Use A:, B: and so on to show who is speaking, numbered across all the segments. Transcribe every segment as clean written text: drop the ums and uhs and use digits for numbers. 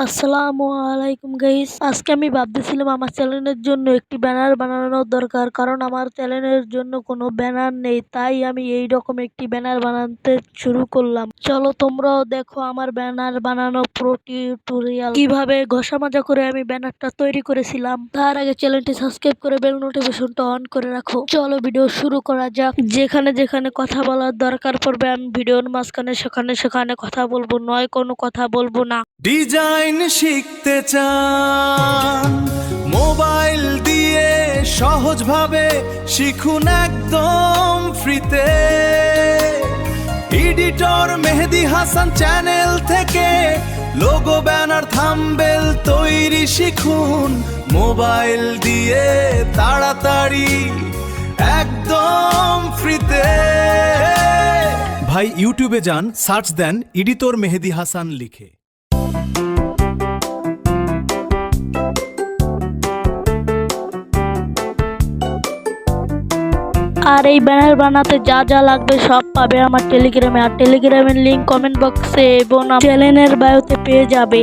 A: আসসালামু আলাইকুম গাইস, আজকে আমি ভাবতেছিলাম আমার চ্যানেলের জন্য একটি ব্যানার বানানোর দরকার, কারণ আমার চ্যানেলের জন্য কোনো ব্যানার নেই। তাই আমি এই রকম একটি ব্যানার বানাতে শুরু করলাম। চলো তোমরাও দেখো আমার ব্যানার বানানো পুরো টিউটোরিয়াল, কিভাবে ঘষা মাজা করে আমি ব্যানারটা তৈরি করেছিলাম। তার আগে চ্যানেলটি সাবস্ক্রাইব করে বেল নোটিফিকেশনটা অন করে রাখো। চলো ভিডিও শুরু করা যাক। যেখানে যেখানে কথা বলার দরকার পড়বে আমি ভিডিওর মাঝখানে সেখানে সেখানে কথা বলবো, নয় কোনো কথা বলবো না।
B: ডিজাইন শিখতে চান মোবাইল দিয়ে সহজভাবে শিখুন একদম ফ্রিতে। এডিটর মেহেদি হাসান চ্যানেল থেকে লোগো, ব্যানার, থাম্বনেল তৈরি শিখুন মোবাইল দিয়ে তাড়াতাড়ি একদম ফ্রিতে। ভাই ইউটিউবে যান, সার্চ দেন এডিটর মেহেদি হাসান লিখে।
A: আর এই ব্যানার বানাতে যা যা লাগবে সব পাবে আমার টেলিগ্রামে, আর টেলিগ্রামের লিংক কমেন্ট বক্সে এবং চ্যানেলের বায়োতে পেয়ে যাবে।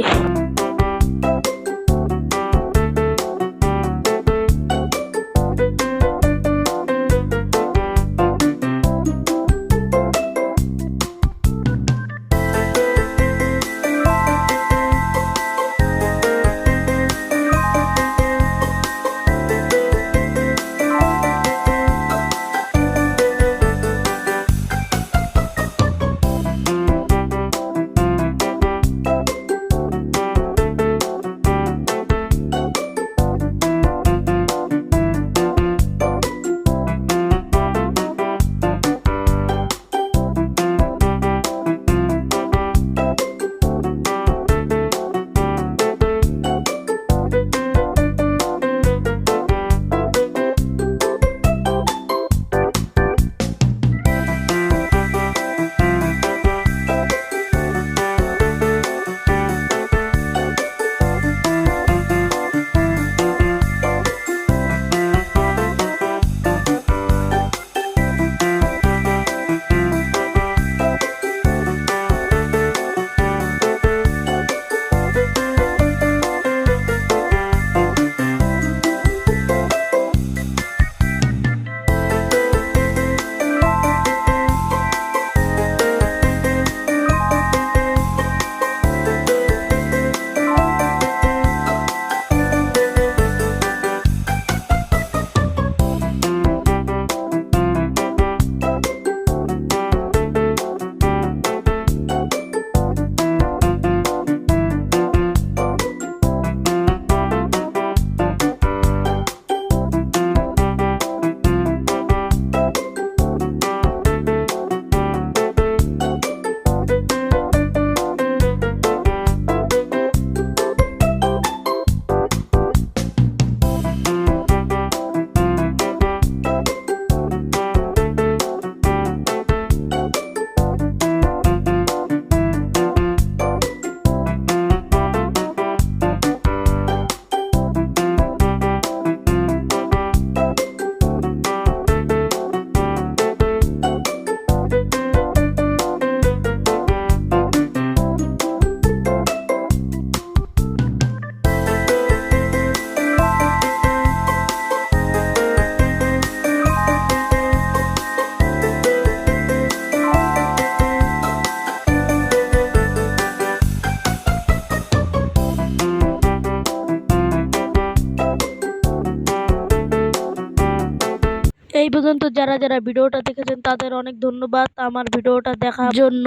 A: এই পর্যন্ত যারা যারা ভিডিওটা দেখেছেন তাদের অনেক ধন্যবাদ আমার ভিডিওটা দেখার জন্য।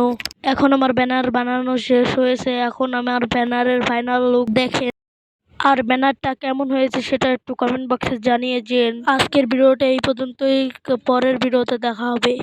A: এখন আমার ব্যানার বানানো শেষ হয়েছে, এখন আমার ব্যানারের ফাইনাল লুক দেখেন। আর ব্যানারটা কেমন হয়েছে সেটা একটু কমেন্ট বক্সে জানিয়ে দিন। আজকের ভিডিওটা এই পর্যন্তই, পরের ভিডিওতে দেখা হবে।